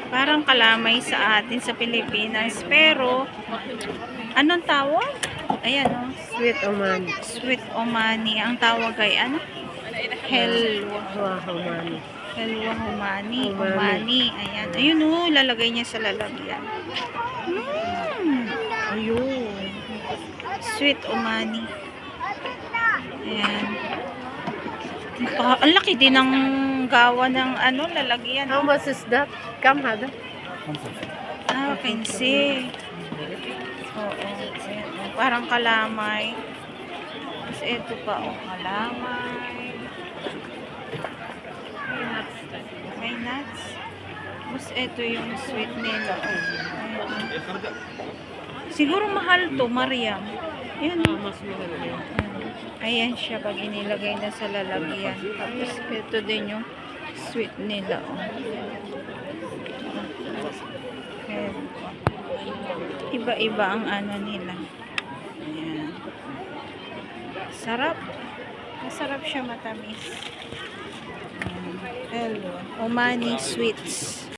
Parang kalamay sa atin sa Pilipinas. Pero, anong tawag? Ayan, oh. Sweet Omani. Sweet Omani. Ang tawag ay ano? Helwa. Omani. Helwa Humani. Umani. Umani. Ayan. Ayun, oh. Lalagay niya sa lalagyan. Ayun. Sweet Omani. Ayan. Ang laki din ng gawa ng ano, lalagyan. How much is that? Come, Hada. Ah, 15. Oo. Ayan, oh. Parang kalamay. Tapos ito pa, oh, kalamay. May nuts. Tapos ito yung sweet nila. Oh. Ayan. Siguro mahal to, Mariam. Ayan, oh. Mas mahal yun. Ayan siya pag inilagay na sa lalagyan. Tapos ito din yung sweet nila. Oh. Ayan. Iba-iba ang ano nila. Ayan. Sarap. Masarap siya, matamis. Ayan. Hello. Omani sweets.